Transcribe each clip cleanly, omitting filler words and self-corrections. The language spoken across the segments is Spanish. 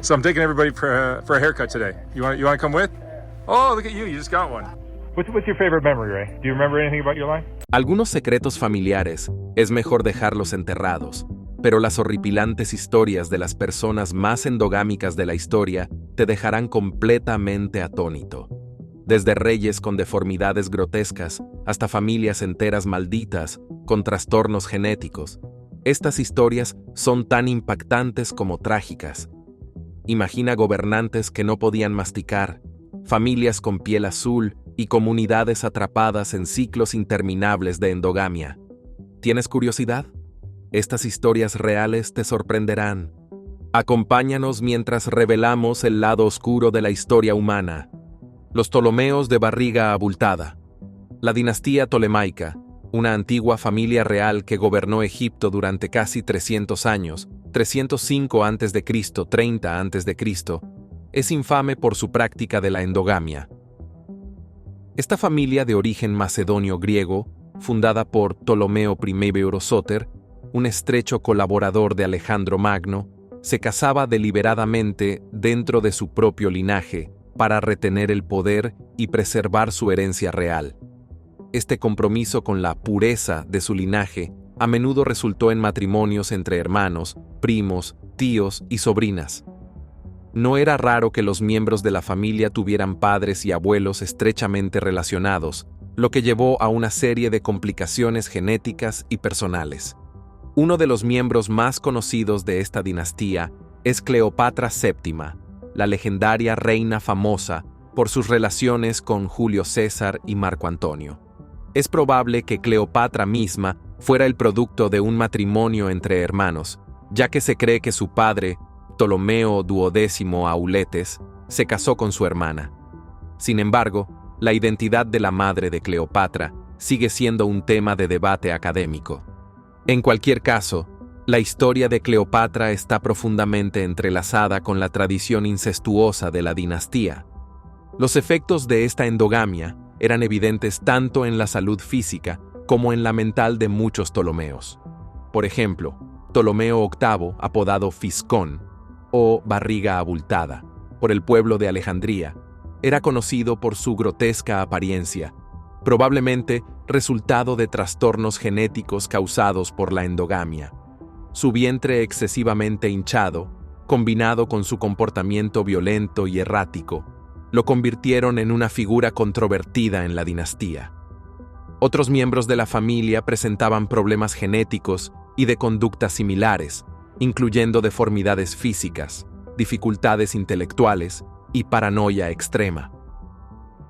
So I'm taking everybody for a haircut today. You want to come with? Oh, look at you. You just got one. What's your favorite memory, Ray? Do you remember anything about your life? Algunos secretos familiares es mejor dejarlos enterrados, pero las horripilantes historias de las personas más endogámicas de la historia te dejarán completamente atónito. Desde reyes con deformidades grotescas hasta familias enteras malditas con trastornos genéticos, estas historias son tan impactantes como trágicas. Imagina gobernantes que no podían masticar, familias con piel azul y comunidades atrapadas en ciclos interminables de endogamia. ¿Tienes curiosidad? Estas historias reales te sorprenderán. Acompáñanos mientras revelamos el lado oscuro de la historia humana. Los Ptolomeos de barriga abultada. La dinastía tolemaica, una antigua familia real que gobernó Egipto durante casi 300 años, 305 a.C., 30 a.C., es infame por su práctica de la endogamia. Esta familia de origen macedonio-griego, fundada por Ptolomeo I Sóter, un estrecho colaborador de Alejandro Magno, se casaba deliberadamente dentro de su propio linaje para retener el poder y preservar su herencia real. Este compromiso con la pureza de su linaje a menudo resultó en matrimonios entre hermanos, primos, tíos y sobrinas. No era raro que los miembros de la familia tuvieran padres y abuelos estrechamente relacionados, lo que llevó a una serie de complicaciones genéticas y personales. Uno de los miembros más conocidos de esta dinastía es Cleopatra VII, la legendaria reina famosa por sus relaciones con Julio César y Marco Antonio. Es probable que Cleopatra misma fuera el producto de un matrimonio entre hermanos, ya que se cree que su padre, Ptolomeo XII Auletes, se casó con su hermana. Sin embargo, la identidad de la madre de Cleopatra sigue siendo un tema de debate académico. En cualquier caso, la historia de Cleopatra está profundamente entrelazada con la tradición incestuosa de la dinastía. Los efectos de esta endogamia eran evidentes tanto en la salud física como en la mental de muchos Ptolomeos. Por ejemplo, Ptolomeo VIII, apodado Fiscón, o barriga abultada, por el pueblo de Alejandría, era conocido por su grotesca apariencia, probablemente resultado de trastornos genéticos causados por la endogamia. Su vientre excesivamente hinchado, combinado con su comportamiento violento y errático, lo convirtieron en una figura controvertida en la dinastía. Otros miembros de la familia presentaban problemas genéticos y de conducta similares, incluyendo deformidades físicas, dificultades intelectuales y paranoia extrema.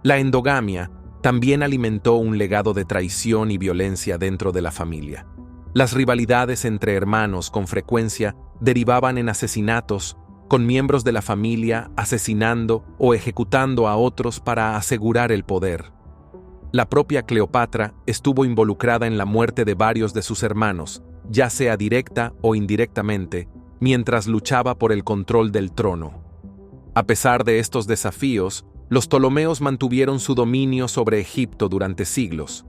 La endogamia también alimentó un legado de traición y violencia dentro de la familia. Las rivalidades entre hermanos con frecuencia derivaban en asesinatos, con miembros de la familia asesinando o ejecutando a otros para asegurar el poder. La propia Cleopatra estuvo involucrada en la muerte de varios de sus hermanos, ya sea directa o indirectamente, mientras luchaba por el control del trono. A pesar de estos desafíos, los Ptolomeos mantuvieron su dominio sobre Egipto durante siglos.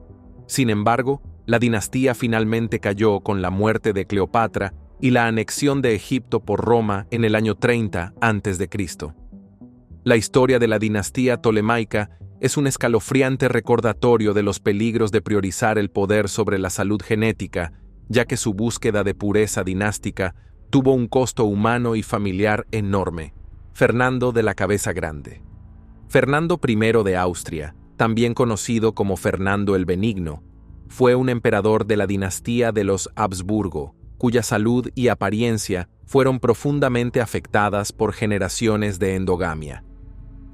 Sin embargo, la dinastía finalmente cayó con la muerte de Cleopatra y la anexión de Egipto por Roma en el año 30 a.C. La historia de la dinastía tolemaica es un escalofriante recordatorio de los peligros de priorizar el poder sobre la salud genética, ya que su búsqueda de pureza dinástica tuvo un costo humano y familiar enorme. Fernando de la Cabeza Grande. Fernando I de Austria, también conocido como Fernando el Benigno, fue un emperador de la dinastía de los Habsburgo, cuya salud y apariencia fueron profundamente afectadas por generaciones de endogamia.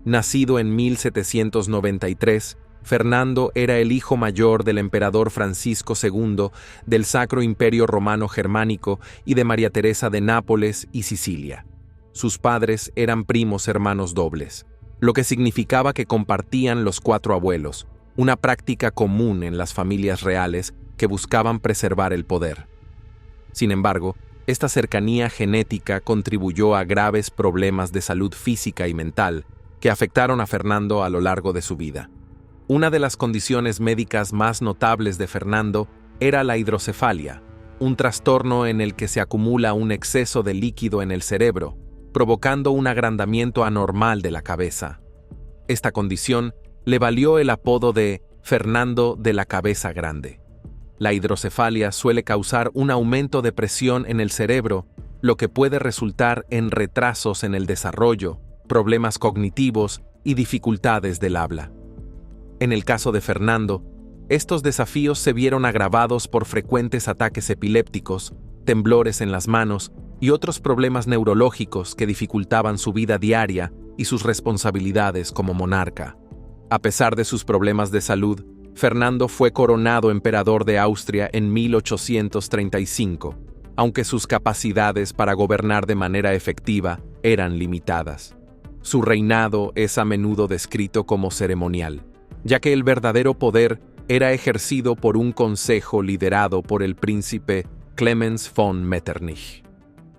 Nacido en 1793, Fernando era el hijo mayor del emperador Francisco II del Sacro Imperio Romano Germánico y de María Teresa de Nápoles y Sicilia. Sus padres eran primos hermanos dobles, lo que significaba que compartían los 4 abuelos, una práctica común en las familias reales que buscaban preservar el poder. Sin embargo, esta cercanía genética contribuyó a graves problemas de salud física y mental que afectaron a Fernando a lo largo de su vida. Una de las condiciones médicas más notables de Fernando era la hidrocefalia, un trastorno en el que se acumula un exceso de líquido en el cerebro, provocando un agrandamiento anormal de la cabeza. Esta condición le valió el apodo de Fernando de la Cabeza Grande. La hidrocefalia suele causar un aumento de presión en el cerebro, lo que puede resultar en retrasos en el desarrollo, problemas cognitivos y dificultades del habla. En el caso de Fernando, estos desafíos se vieron agravados por frecuentes ataques epilépticos, temblores en las manos y otros problemas neurológicos que dificultaban su vida diaria y sus responsabilidades como monarca. A pesar de sus problemas de salud, Fernando fue coronado emperador de Austria en 1835, aunque sus capacidades para gobernar de manera efectiva eran limitadas. Su reinado es a menudo descrito como ceremonial, ya que el verdadero poder era ejercido por un consejo liderado por el príncipe Clemens von Metternich.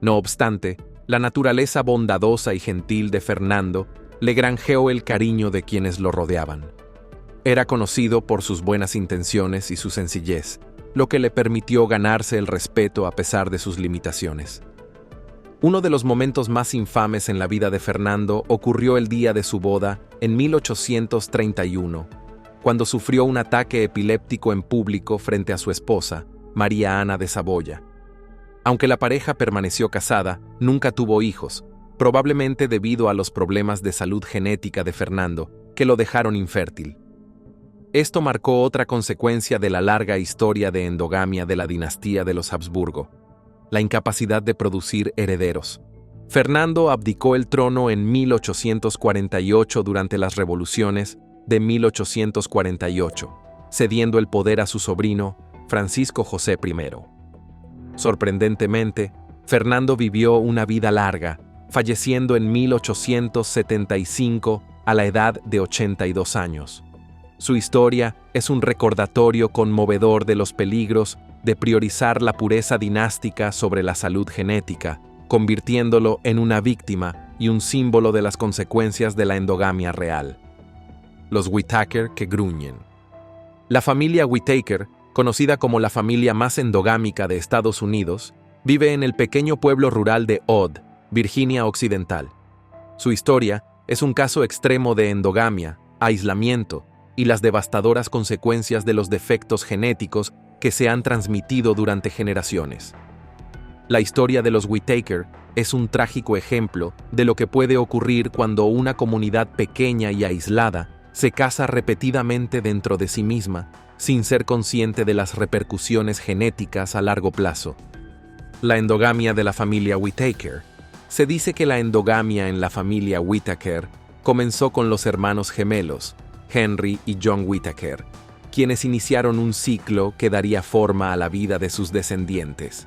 No obstante, la naturaleza bondadosa y gentil de Fernando le granjeó el cariño de quienes lo rodeaban. Era conocido por sus buenas intenciones y su sencillez, lo que le permitió ganarse el respeto a pesar de sus limitaciones. Uno de los momentos más infames en la vida de Fernando ocurrió el día de su boda en 1831, cuando sufrió un ataque epiléptico en público frente a su esposa, María Ana de Saboya. Aunque la pareja permaneció casada, nunca tuvo hijos, probablemente debido a los problemas de salud genética de Fernando, que lo dejaron infértil. Esto marcó otra consecuencia de la larga historia de endogamia de la dinastía de los Habsburgo: la incapacidad de producir herederos. Fernando abdicó el trono en 1848 durante las revoluciones de 1848, cediendo el poder a su sobrino, Francisco José I. Sorprendentemente, Fernando vivió una vida larga, falleciendo en 1875 a la edad de 82 años. Su historia es un recordatorio conmovedor de los peligros de priorizar la pureza dinástica sobre la salud genética, convirtiéndolo en una víctima y un símbolo de las consecuencias de la endogamia real. Los Whittaker que gruñen. La familia Whittaker, conocida como la familia más endogámica de Estados Unidos, vive en el pequeño pueblo rural de Odd, Virginia Occidental. Su historia es un caso extremo de endogamia, aislamiento y las devastadoras consecuencias de los defectos genéticos que se han transmitido durante generaciones. La historia de los Whittaker es un trágico ejemplo de lo que puede ocurrir cuando una comunidad pequeña y aislada se casa repetidamente dentro de sí misma, sin ser consciente de las repercusiones genéticas a largo plazo. La endogamia de la familia Whittaker. Se dice que la endogamia en la familia Whittaker comenzó con los hermanos gemelos, Henry y John Whittaker, quienes iniciaron un ciclo que daría forma a la vida de sus descendientes.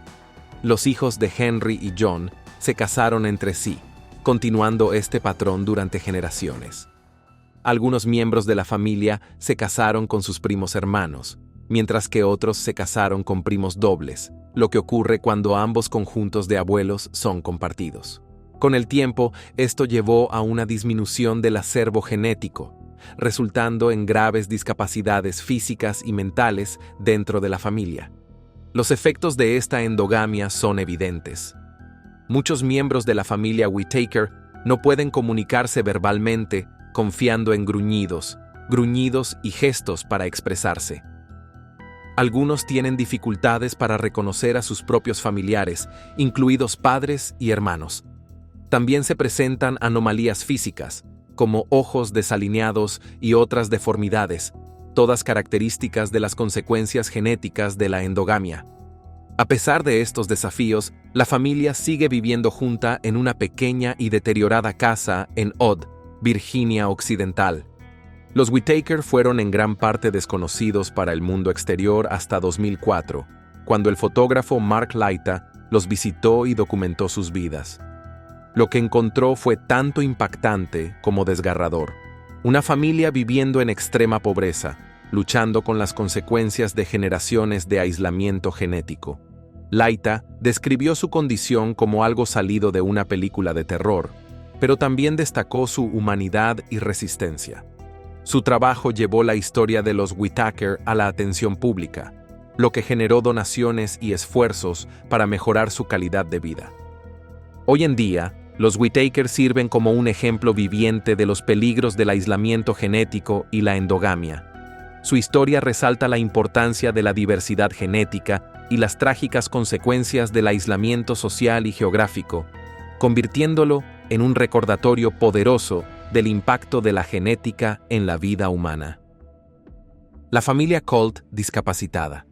Los hijos de Henry y John se casaron entre sí, continuando este patrón durante generaciones. Algunos miembros de la familia se casaron con sus primos hermanos, mientras que otros se casaron con primos dobles, lo que ocurre cuando ambos conjuntos de abuelos son compartidos. Con el tiempo, esto llevó a una disminución del acervo genético, resultando en graves discapacidades físicas y mentales dentro de la familia. Los efectos de esta endogamia son evidentes. Muchos miembros de la familia Whittaker no pueden comunicarse verbalmente, confiando en gruñidos y gestos para expresarse. Algunos tienen dificultades para reconocer a sus propios familiares, incluidos padres y hermanos. También se presentan anomalías físicas, como ojos desalineados y otras deformidades, todas características de las consecuencias genéticas de la endogamia. A pesar de estos desafíos, la familia sigue viviendo junta en una pequeña y deteriorada casa en Odd, Virginia Occidental. Los Whittaker fueron en gran parte desconocidos para el mundo exterior hasta 2004, cuando el fotógrafo Mark Laita los visitó y documentó sus vidas. Lo que encontró fue tanto impactante como desgarrador. Una familia viviendo en extrema pobreza, luchando con las consecuencias de generaciones de aislamiento genético. Laita describió su condición como algo salido de una película de terror, pero también destacó su humanidad y resistencia. Su trabajo llevó la historia de los Whittaker a la atención pública, lo que generó donaciones y esfuerzos para mejorar su calidad de vida. Hoy en día, Los Whittaker sirven como un ejemplo viviente de los peligros del aislamiento genético y la endogamia. Su historia resalta la importancia de la diversidad genética y las trágicas consecuencias del aislamiento social y geográfico, convirtiéndolo en un recordatorio poderoso del impacto de la genética en la vida humana. La familia Colt discapacitada.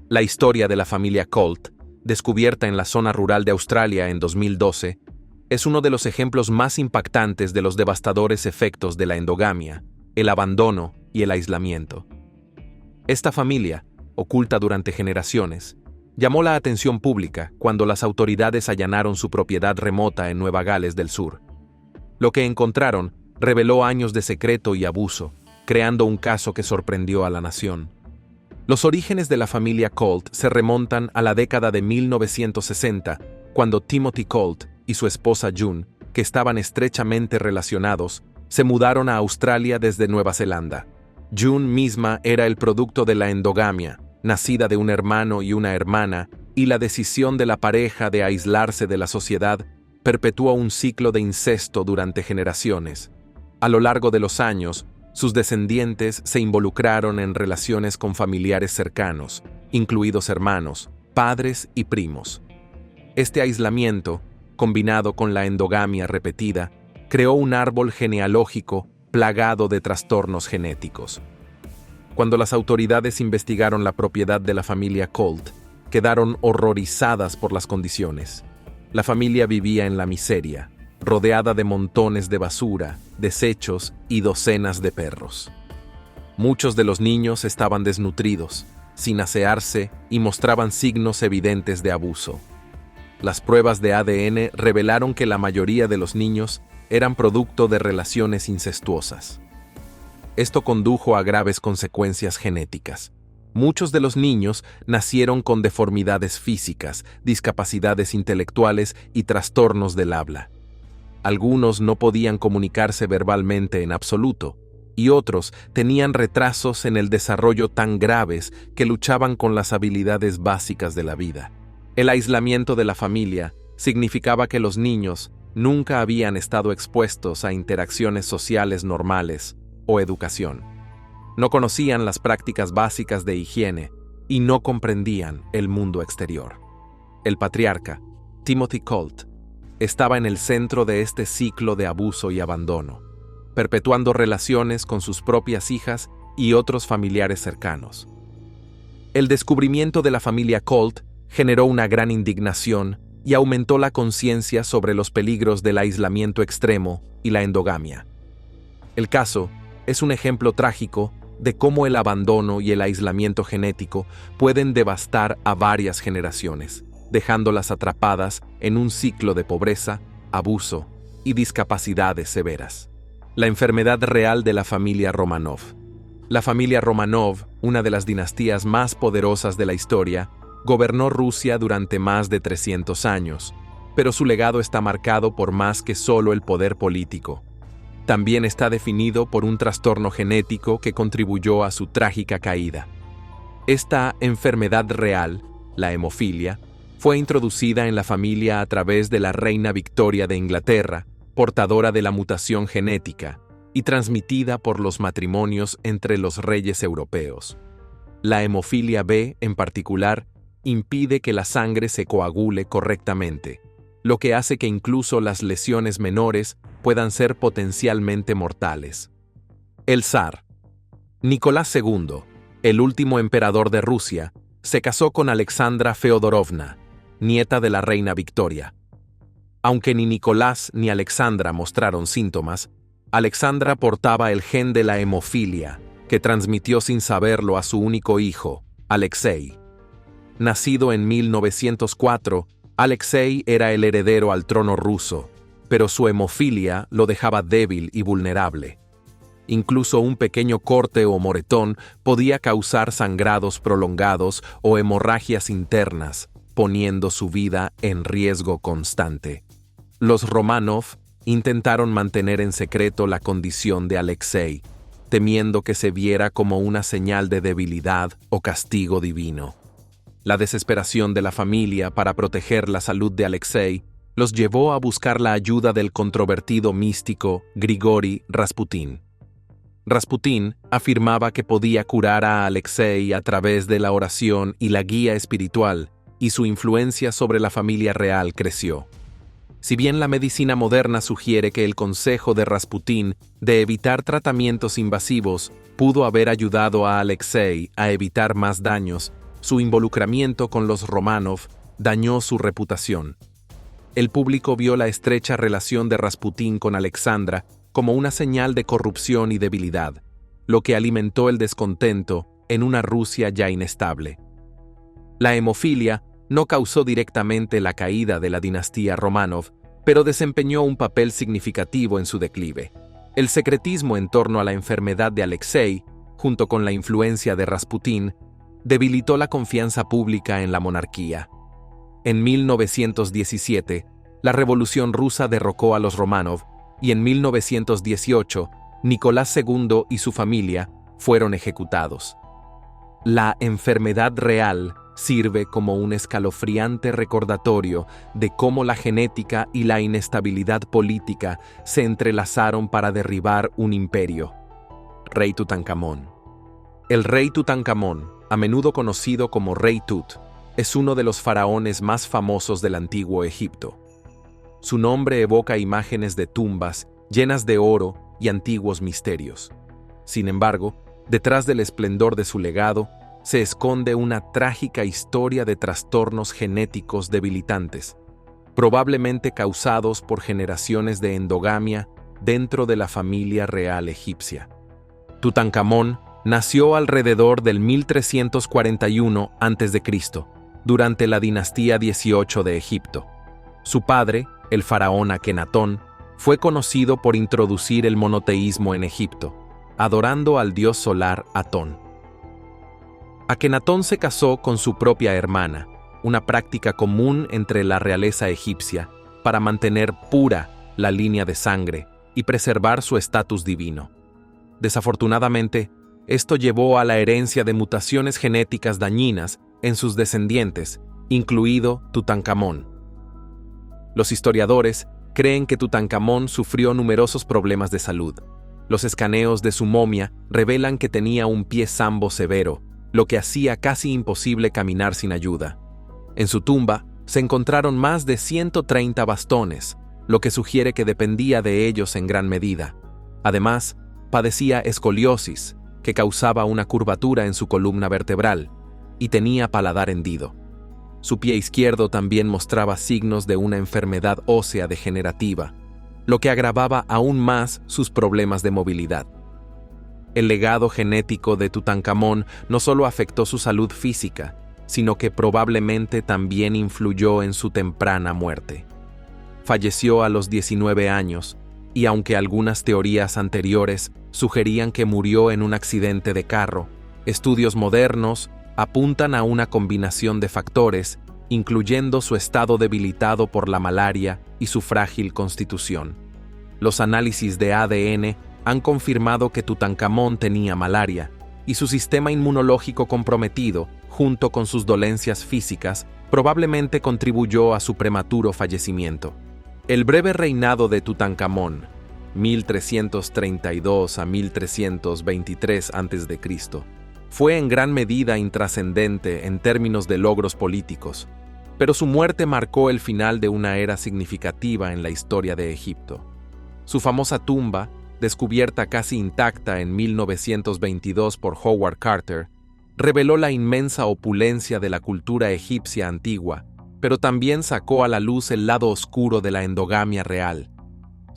La historia de la familia Colt, descubierta en la zona rural de Australia en 2012, es uno de los ejemplos más impactantes de los devastadores efectos de la endogamia, el abandono y el aislamiento. Esta familia, oculta durante generaciones, llamó la atención pública cuando las autoridades allanaron su propiedad remota en Nueva Gales del Sur. Lo que encontraron reveló años de secreto y abuso, creando un caso que sorprendió a la nación. Los orígenes de la familia Colt se remontan a la década de 1960, cuando Timothy Colt y su esposa June, que estaban estrechamente relacionados, se mudaron a Australia desde Nueva Zelanda. June misma era el producto de la endogamia, nacida de un hermano y una hermana, y la decisión de la pareja de aislarse de la sociedad perpetuó un ciclo de incesto durante generaciones. A lo largo de los años, sus descendientes se involucraron en relaciones con familiares cercanos, incluidos hermanos, padres y primos. Este aislamiento, combinado con la endogamia repetida, creó un árbol genealógico plagado de trastornos genéticos. Cuando las autoridades investigaron la propiedad de la familia Colt, quedaron horrorizadas por las condiciones. La familia vivía en la miseria, rodeada de montones de basura, desechos y docenas de perros. Muchos de los niños estaban desnutridos, sin asearse y mostraban signos evidentes de abuso. Las pruebas de ADN revelaron que la mayoría de los niños eran producto de relaciones incestuosas. Esto condujo a graves consecuencias genéticas. Muchos de los niños nacieron con deformidades físicas, discapacidades intelectuales y trastornos del habla. Algunos no podían comunicarse verbalmente en absoluto, y otros tenían retrasos en el desarrollo tan graves que luchaban con las habilidades básicas de la vida. El aislamiento de la familia significaba que los niños nunca habían estado expuestos a interacciones sociales normales o educación. No conocían las prácticas básicas de higiene y no comprendían el mundo exterior. El patriarca, Timothy Colt, estaba en el centro de este ciclo de abuso y abandono, perpetuando relaciones con sus propias hijas y otros familiares cercanos. El descubrimiento de la familia Colt generó una gran indignación y aumentó la conciencia sobre los peligros del aislamiento extremo y la endogamia. El caso es un ejemplo trágico de cómo el abandono y el aislamiento genético pueden devastar a varias generaciones, dejándolas atrapadas en un ciclo de pobreza, abuso y discapacidades severas. La enfermedad real de la familia Romanov. La familia Romanov, una de las dinastías más poderosas de la historia, gobernó Rusia durante más de 300 años, pero su legado está marcado por más que solo el poder político. También está definido por un trastorno genético que contribuyó a su trágica caída. Esta enfermedad real, la hemofilia, fue introducida en la familia a través de la reina Victoria de Inglaterra, portadora de la mutación genética, y transmitida por los matrimonios entre los reyes europeos. La hemofilia B, en particular, impide que la sangre se coagule correctamente, lo que hace que incluso las lesiones menores puedan ser potencialmente mortales. El zar. Nicolás II, el último emperador de Rusia, se casó con Alexandra Feodorovna, nieta de la reina Victoria. Aunque ni Nicolás ni Alexandra mostraron síntomas, Alexandra portaba el gen de la hemofilia, que transmitió sin saberlo a su único hijo, Alexei. Nacido en 1904, Alexei era el heredero al trono ruso, pero su hemofilia lo dejaba débil y vulnerable. Incluso un pequeño corte o moretón podía causar sangrados prolongados o hemorragias internas, poniendo su vida en riesgo constante. Los Romanov intentaron mantener en secreto la condición de Alexei, temiendo que se viera como una señal de debilidad o castigo divino. La desesperación de la familia para proteger la salud de Alexei los llevó a buscar la ayuda del controvertido místico Grigori Rasputín. Rasputín afirmaba que podía curar a Alexei a través de la oración y la guía espiritual, y su influencia sobre la familia real creció. Si bien la medicina moderna sugiere que el consejo de Rasputín de evitar tratamientos invasivos pudo haber ayudado a Alexei a evitar más daños, su involucramiento con los Románov dañó su reputación. El público vio la estrecha relación de Rasputín con Alexandra como una señal de corrupción y debilidad, lo que alimentó el descontento en una Rusia ya inestable. La hemofilia no causó directamente la caída de la dinastía Románov, pero desempeñó un papel significativo en su declive. El secretismo en torno a la enfermedad de Alexei, junto con la influencia de Rasputín, debilitó la confianza pública en la monarquía. En 1917, la Revolución Rusa derrocó a los Románov y en 1918, Nicolás II y su familia fueron ejecutados. La enfermedad real sirve como un escalofriante recordatorio de cómo la genética y la inestabilidad política se entrelazaron para derribar un imperio. Rey Tutankamón. El rey Tutankamón, a menudo conocido como Rey Tut, es uno de los faraones más famosos del antiguo Egipto. Su nombre evoca imágenes de tumbas llenas de oro y antiguos misterios. Sin embargo, detrás del esplendor de su legado, se esconde una trágica historia de trastornos genéticos debilitantes, probablemente causados por generaciones de endogamia dentro de la familia real egipcia. Tutankamón nació alrededor del 1341 a.C., durante la dinastía 18 de Egipto. Su padre, el faraón Akenatón, fue conocido por introducir el monoteísmo en Egipto, adorando al dios solar Atón. Akenatón se casó con su propia hermana, una práctica común entre la realeza egipcia, para mantener pura la línea de sangre y preservar su estatus divino. Desafortunadamente, esto llevó a la herencia de mutaciones genéticas dañinas en sus descendientes, incluido Tutankamón. Los historiadores creen que Tutankamón sufrió numerosos problemas de salud. Los escaneos de su momia revelan que tenía un pie sambo severo, lo que hacía casi imposible caminar sin ayuda. En su tumba se encontraron más de 130 bastones, lo que sugiere que dependía de ellos en gran medida. Además, padecía escoliosis, que causaba una curvatura en su columna vertebral, y tenía paladar hendido. Su pie izquierdo también mostraba signos de una enfermedad ósea degenerativa, lo que agravaba aún más sus problemas de movilidad. El legado genético de Tutankamón no solo afectó su salud física, sino que probablemente también influyó en su temprana muerte. Falleció a los 19 años, y aunque algunas teorías anteriores sugerían que murió en un accidente de carro, estudios modernos apuntan a una combinación de factores, incluyendo su estado debilitado por la malaria y su frágil constitución. Los análisis de ADN han confirmado que Tutankamón tenía malaria, y su sistema inmunológico comprometido, junto con sus dolencias físicas, probablemente contribuyó a su prematuro fallecimiento. El breve reinado de Tutankamón, 1332 a 1323 a.C., fue en gran medida intrascendente en términos de logros políticos, pero su muerte marcó el final de una era significativa en la historia de Egipto. Su famosa tumba, descubierta casi intacta en 1922 por Howard Carter, reveló la inmensa opulencia de la cultura egipcia antigua, pero también sacó a la luz el lado oscuro de la endogamia real.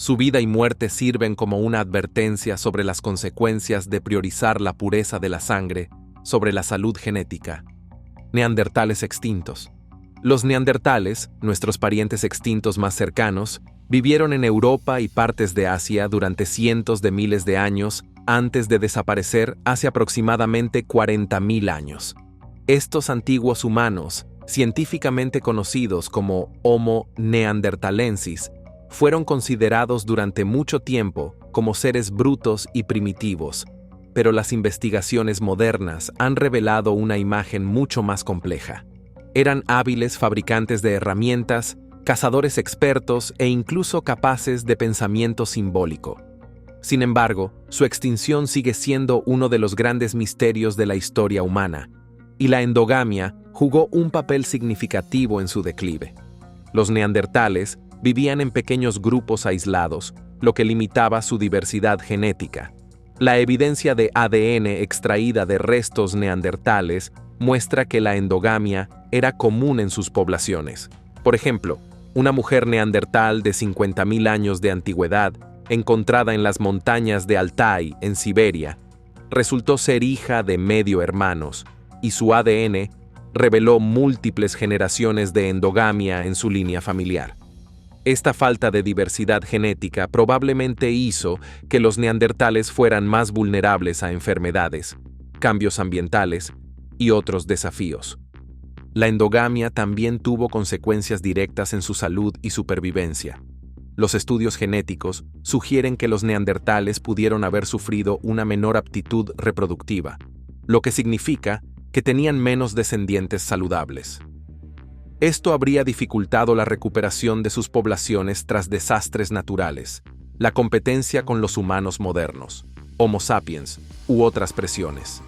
Su vida y muerte sirven como una advertencia sobre las consecuencias de priorizar la pureza de la sangre sobre la salud genética. Neandertales extintos. Los neandertales, nuestros parientes extintos más cercanos, vivieron en Europa y partes de Asia durante cientos de miles de años antes de desaparecer hace aproximadamente 40.000 años. Estos antiguos humanos, científicamente conocidos como Homo neanderthalensis, fueron considerados durante mucho tiempo como seres brutos y primitivos, pero las investigaciones modernas han revelado una imagen mucho más compleja. Eran hábiles fabricantes de herramientas, cazadores expertos e incluso capaces de pensamiento simbólico. Sin embargo, su extinción sigue siendo uno de los grandes misterios de la historia humana, y la endogamia jugó un papel significativo en su declive. Los neandertales vivían en pequeños grupos aislados, lo que limitaba su diversidad genética. La evidencia de ADN extraída de restos neandertales muestra que la endogamia era común en sus poblaciones. Por ejemplo, una mujer neandertal de 50.000 años de antigüedad, encontrada en las montañas de Altai, en Siberia, resultó ser hija de medio hermanos, y su ADN reveló múltiples generaciones de endogamia en su línea familiar. Esta falta de diversidad genética probablemente hizo que los neandertales fueran más vulnerables a enfermedades, cambios ambientales y otros desafíos. La endogamia también tuvo consecuencias directas en su salud y supervivencia. Los estudios genéticos sugieren que los neandertales pudieron haber sufrido una menor aptitud reproductiva, lo que significa que tenían menos descendientes saludables. Esto habría dificultado la recuperación de sus poblaciones tras desastres naturales, la competencia con los humanos modernos, Homo sapiens, u otras presiones.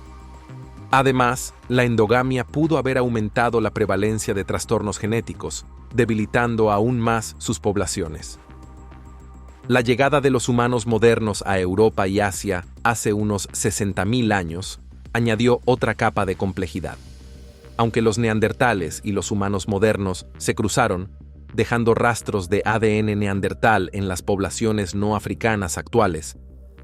Además, la endogamia pudo haber aumentado la prevalencia de trastornos genéticos, debilitando aún más sus poblaciones. La llegada de los humanos modernos a Europa y Asia hace unos 60.000 años añadió otra capa de complejidad. Aunque los neandertales y los humanos modernos se cruzaron, dejando rastros de ADN neandertal en las poblaciones no africanas actuales,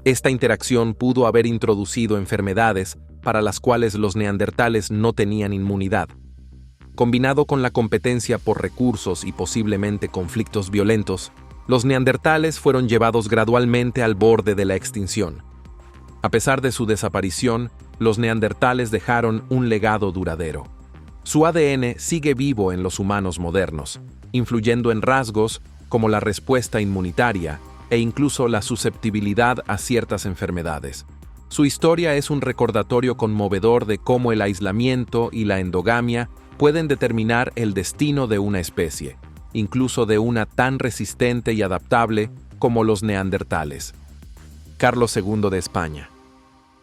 esta interacción pudo haber introducido enfermedades para las cuales los neandertales no tenían inmunidad. Combinado con la competencia por recursos y posiblemente conflictos violentos, los neandertales fueron llevados gradualmente al borde de la extinción. A pesar de su desaparición, los neandertales dejaron un legado duradero. Su ADN sigue vivo en los humanos modernos, influyendo en rasgos como la respuesta inmunitaria e incluso la susceptibilidad a ciertas enfermedades. Su historia es un recordatorio conmovedor de cómo el aislamiento y la endogamia pueden determinar el destino de una especie, incluso de una tan resistente y adaptable como los neandertales. Carlos II de España.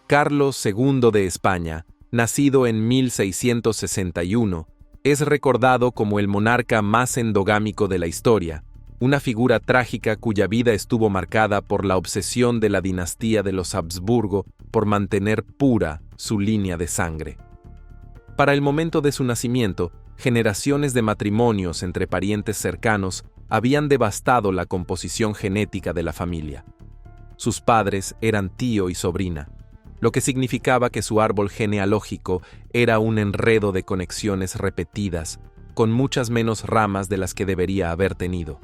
Carlos II de España, nacido en 1661, es recordado como el monarca más endogámico de la historia, una figura trágica cuya vida estuvo marcada por la obsesión de la dinastía de los Habsburgo por mantener pura su línea de sangre. Para el momento de su nacimiento, generaciones de matrimonios entre parientes cercanos habían devastado la composición genética de la familia. Sus padres eran tío y sobrina, lo que significaba que su árbol genealógico era un enredo de conexiones repetidas, con muchas menos ramas de las que debería haber tenido.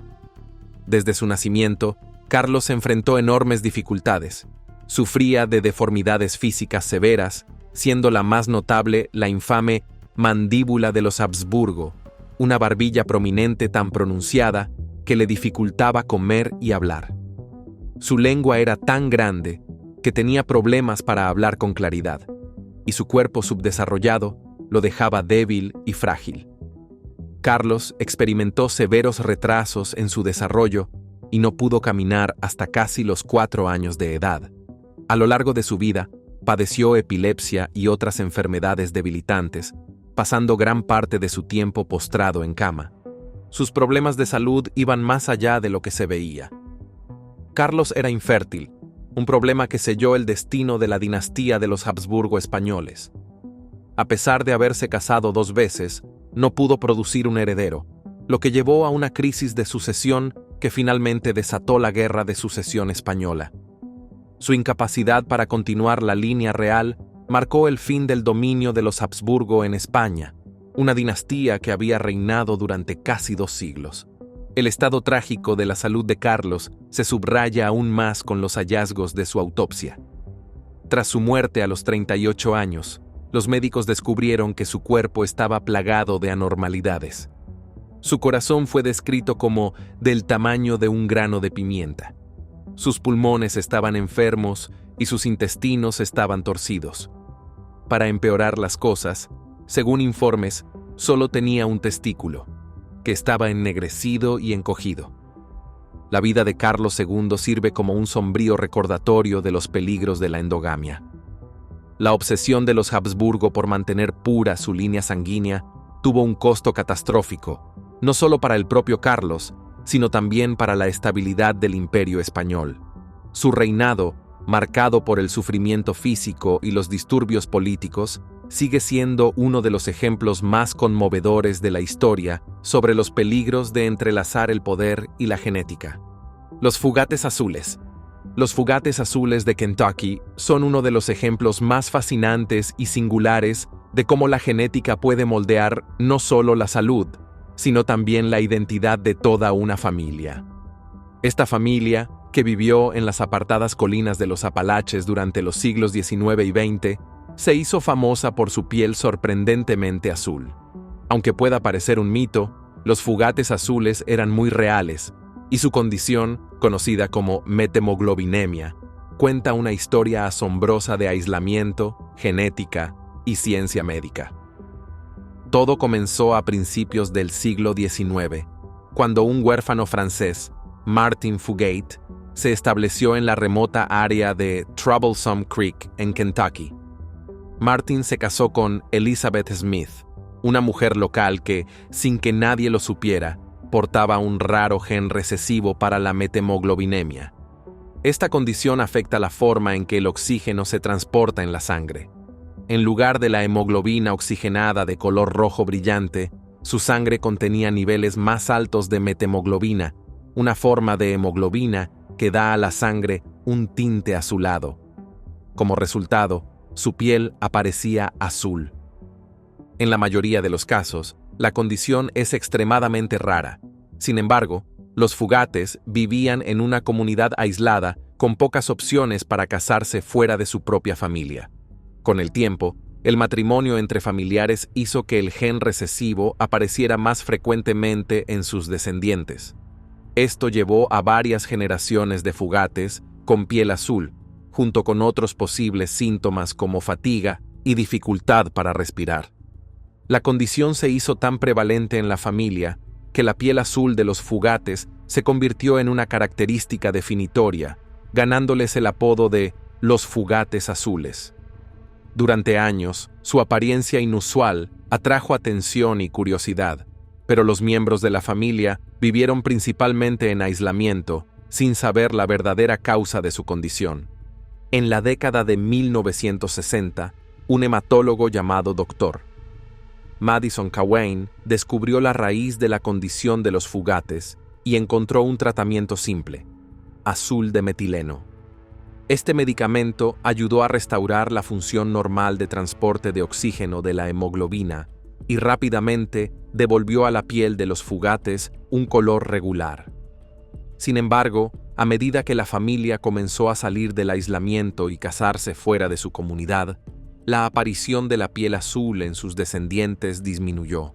Desde su nacimiento, Carlos enfrentó enormes dificultades. Sufría de deformidades físicas severas, siendo la más notable la infame mandíbula de los Habsburgo, una barbilla prominente tan pronunciada que le dificultaba comer y hablar. Su lengua era tan grande que tenía problemas para hablar con claridad, y su cuerpo subdesarrollado lo dejaba débil y frágil. Carlos experimentó severos retrasos en su desarrollo y no pudo caminar hasta casi los 4 años de edad. A lo largo de su vida, padeció epilepsia y otras enfermedades debilitantes, pasando gran parte de su tiempo postrado en cama. Sus problemas de salud iban más allá de lo que se veía. Carlos era infértil, un problema que selló el destino de la dinastía de los Habsburgo españoles. A pesar de haberse casado 2 veces, no pudo producir un heredero, lo que llevó a una crisis de sucesión que finalmente desató la Guerra de Sucesión Española. Su incapacidad para continuar la línea real marcó el fin del dominio de los Habsburgo en España, una dinastía que había reinado durante casi 2 siglos. El estado trágico de la salud de Carlos se subraya aún más con los hallazgos de su autopsia. Tras su muerte a los 38 años, los médicos descubrieron que su cuerpo estaba plagado de anormalidades. Su corazón fue descrito como del tamaño de un grano de pimienta. Sus pulmones estaban enfermos y sus intestinos estaban torcidos. Para empeorar las cosas, según informes, solo tenía un testículo. que estaba ennegrecido y encogido. La vida de Carlos II sirve como un sombrío recordatorio de los peligros de la endogamia. La obsesión de los Habsburgo por mantener pura su línea sanguínea tuvo un costo catastrófico, no solo para el propio Carlos, sino también para la estabilidad del Imperio español. Su reinado, marcado por el sufrimiento físico y los disturbios políticos, sigue siendo uno de los ejemplos más conmovedores de la historia sobre los peligros de entrelazar el poder y la genética. Los fugates azules. Los fugates azules de Kentucky son uno de los ejemplos más fascinantes y singulares de cómo la genética puede moldear no solo la salud, sino también la identidad de toda una familia. Esta familia, que vivió en las apartadas colinas de los Apalaches durante los siglos XIX y XX, se hizo famosa por su piel sorprendentemente azul. Aunque pueda parecer un mito, los fugates azules eran muy reales, y su condición, conocida como metemoglobinemia, cuenta una historia asombrosa de aislamiento, genética y ciencia médica. Todo comenzó a principios del siglo XIX, cuando un huérfano francés, Martin Fugate, se estableció en la remota área de Troublesome Creek, en Kentucky. Martin se casó con Elizabeth Smith, una mujer local que, sin que nadie lo supiera, portaba un raro gen recesivo para la metemoglobinemia. Esta condición afecta la forma en que el oxígeno se transporta en la sangre. En lugar de la hemoglobina oxigenada de color rojo brillante, su sangre contenía niveles más altos de metemoglobina, una forma de hemoglobina que da a la sangre un tinte azulado. Como resultado, su piel aparecía azul. En la mayoría de los casos, la condición es extremadamente rara. Sin embargo, los fugates vivían en una comunidad aislada con pocas opciones para casarse fuera de su propia familia. Con el tiempo, el matrimonio entre familiares hizo que el gen recesivo apareciera más frecuentemente en sus descendientes. Esto llevó a varias generaciones de fugates con piel azul, junto con otros posibles síntomas como fatiga y dificultad para respirar. La condición se hizo tan prevalente en la familia que la piel azul de los fugates se convirtió en una característica definitoria, ganándoles el apodo de los fugates azules. Durante años, su apariencia inusual atrajo atención y curiosidad, pero los miembros de la familia vivieron principalmente en aislamiento, sin saber la verdadera causa de su condición. En la década de 1960, un hematólogo llamado Dr. Madison Cawein descubrió la raíz de la condición de los fugates y encontró un tratamiento simple: azul de metileno. Este medicamento ayudó a restaurar la función normal de transporte de oxígeno de la hemoglobina y rápidamente devolvió a la piel de los fugates un color regular. Sin embargo, a medida que la familia comenzó a salir del aislamiento y casarse fuera de su comunidad, la aparición de la piel azul en sus descendientes disminuyó.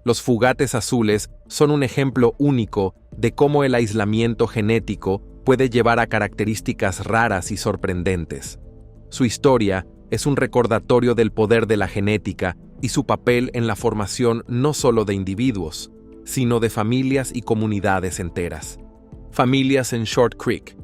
Los fugates azules son un ejemplo único de cómo el aislamiento genético puede llevar a características raras y sorprendentes. Su historia es un recordatorio del poder de la genética y su papel en la formación no solo de individuos, sino de familias y comunidades enteras. Familias en Short Creek.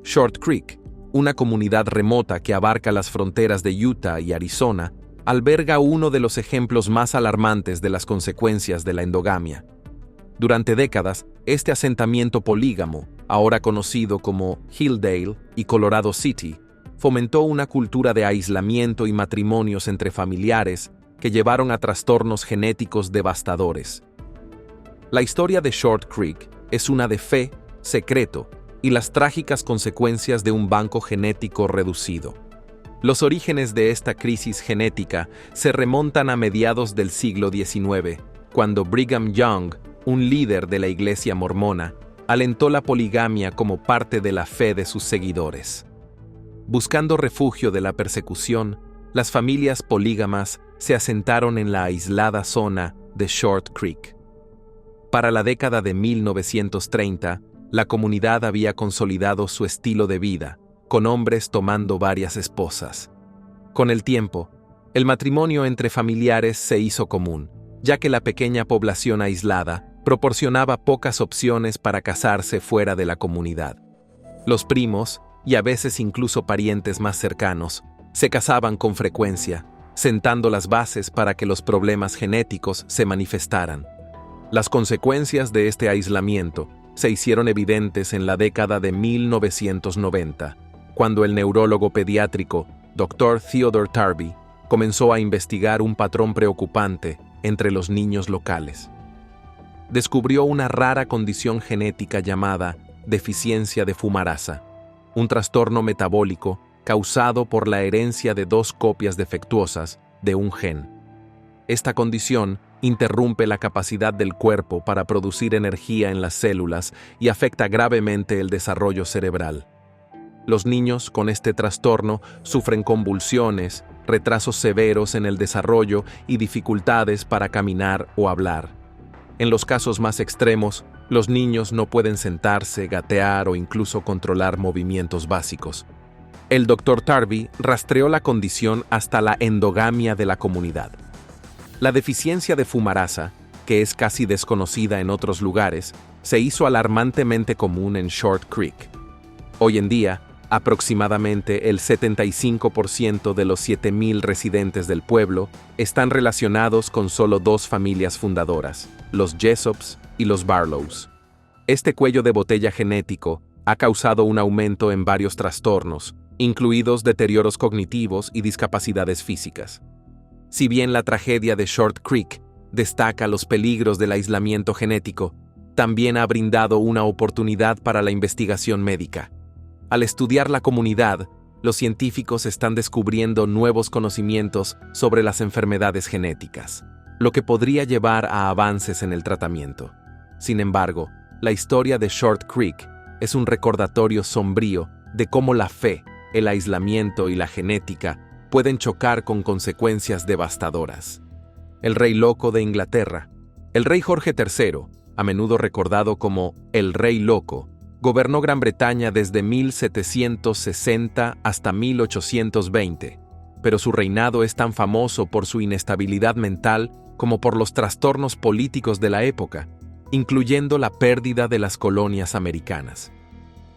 Short Creek, una comunidad remota que abarca las fronteras de Utah y Arizona, alberga uno de los ejemplos más alarmantes de las consecuencias de la endogamia. Durante décadas, este asentamiento polígamo, ahora conocido como Hilldale y Colorado City, fomentó una cultura de aislamiento y matrimonios entre familiares que llevaron a trastornos genéticos devastadores. La historia de Short Creek es una de fe, secreto y las trágicas consecuencias de un banco genético reducido. Los orígenes de esta crisis genética se remontan a mediados del siglo XIX, cuando Brigham Young, un líder de la Iglesia mormona, alentó la poligamia como parte de la fe de sus seguidores. Buscando refugio de la persecución, las familias polígamas se asentaron en la aislada zona de Short Creek. Para la década de 1930, la comunidad había consolidado su estilo de vida, con hombres tomando varias esposas. Con el tiempo, el matrimonio entre familiares se hizo común, ya que la pequeña población aislada proporcionaba pocas opciones para casarse fuera de la comunidad. Los primos, y a veces incluso parientes más cercanos, se casaban con frecuencia, sentando las bases para que los problemas genéticos se manifestaran. Las consecuencias de este aislamiento se hicieron evidentes en la década de 1990, cuando el neurólogo pediátrico Dr. Theodore Tarby comenzó a investigar un patrón preocupante entre los niños locales. Descubrió una rara condición genética llamada deficiencia de fumarasa, un trastorno metabólico causado por la herencia de 2 copias defectuosas de un gen. Esta condición interrumpe la capacidad del cuerpo para producir energía en las células y afecta gravemente el desarrollo cerebral. Los niños con este trastorno sufren convulsiones, retrasos severos en el desarrollo y dificultades para caminar o hablar. En los casos más extremos, los niños no pueden sentarse, gatear o incluso controlar movimientos básicos. El Dr. Tarby rastreó la condición hasta la endogamia de la comunidad. La deficiencia de fumarasa, que es casi desconocida en otros lugares, se hizo alarmantemente común en Short Creek. Hoy en día, aproximadamente el 75% de los 7,000 residentes del pueblo están relacionados con solo 2 familias fundadoras, los Jessops y los Barlows. Este cuello de botella genético ha causado un aumento en varios trastornos, incluidos deterioros cognitivos y discapacidades físicas. Si bien la tragedia de Short Creek destaca los peligros del aislamiento genético, también ha brindado una oportunidad para la investigación médica. Al estudiar la comunidad, los científicos están descubriendo nuevos conocimientos sobre las enfermedades genéticas, lo que podría llevar a avances en el tratamiento. Sin embargo, la historia de Short Creek es un recordatorio sombrío de cómo la fe, el aislamiento y la genética pueden chocar con consecuencias devastadoras. El Rey Loco de Inglaterra. El rey Jorge III, a menudo recordado como el Rey Loco, gobernó Gran Bretaña desde 1760 hasta 1820, pero su reinado es tan famoso por su inestabilidad mental como por los trastornos políticos de la época, incluyendo la pérdida de las colonias americanas.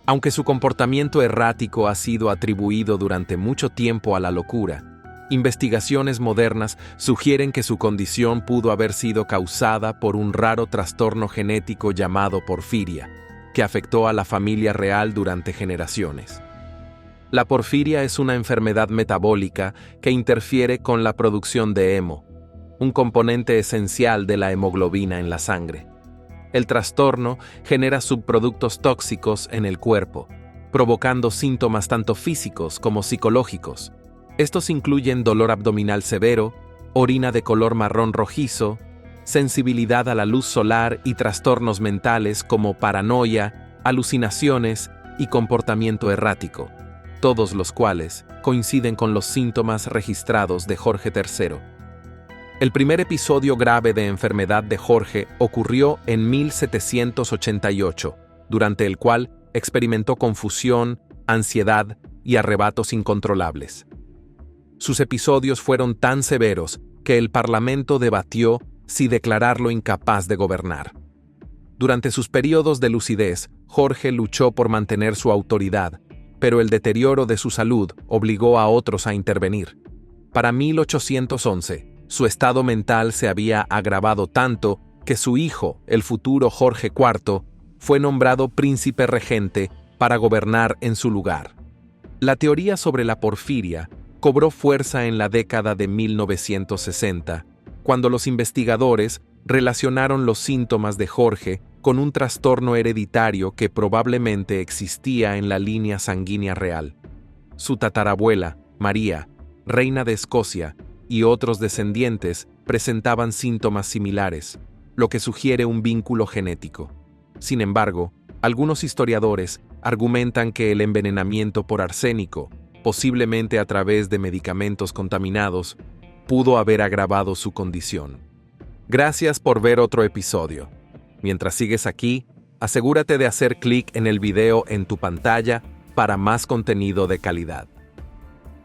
Aunque su comportamiento errático ha sido atribuido durante mucho tiempo a la locura, investigaciones modernas sugieren que su condición pudo haber sido causada por un raro trastorno genético llamado porfiria, que afectó a la familia real durante generaciones. La porfiria es una enfermedad metabólica que interfiere con la producción de hemo, un componente esencial de la hemoglobina en la sangre. El trastorno genera subproductos tóxicos en el cuerpo, provocando síntomas tanto físicos como psicológicos. Estos incluyen dolor abdominal severo, orina de color marrón rojizo, sensibilidad a la luz solar y trastornos mentales como paranoia, alucinaciones y comportamiento errático, todos los cuales coinciden con los síntomas registrados de Jorge III. El primer episodio grave de enfermedad de Jorge ocurrió en 1788, durante el cual experimentó confusión, ansiedad y arrebatos incontrolables. Sus episodios fueron tan severos que el Parlamento debatió si declararlo incapaz de gobernar. Durante sus periodos de lucidez, Jorge luchó por mantener su autoridad, pero el deterioro de su salud obligó a otros a intervenir. Para 1811, su estado mental se había agravado tanto que su hijo, el futuro Jorge IV, fue nombrado príncipe regente para gobernar en su lugar. La teoría sobre la porfiria cobró fuerza en la década de 1960, cuando los investigadores relacionaron los síntomas de Jorge con un trastorno hereditario que probablemente existía en la línea sanguínea real. Su tatarabuela, María, reina de Escocia, y otros descendientes presentaban síntomas similares, lo que sugiere un vínculo genético. Sin embargo, algunos historiadores argumentan que el envenenamiento por arsénico, posiblemente a través de medicamentos contaminados, pudo haber agravado su condición. Gracias por ver otro episodio. Mientras sigues aquí, asegúrate de hacer clic en el video en tu pantalla para más contenido de calidad.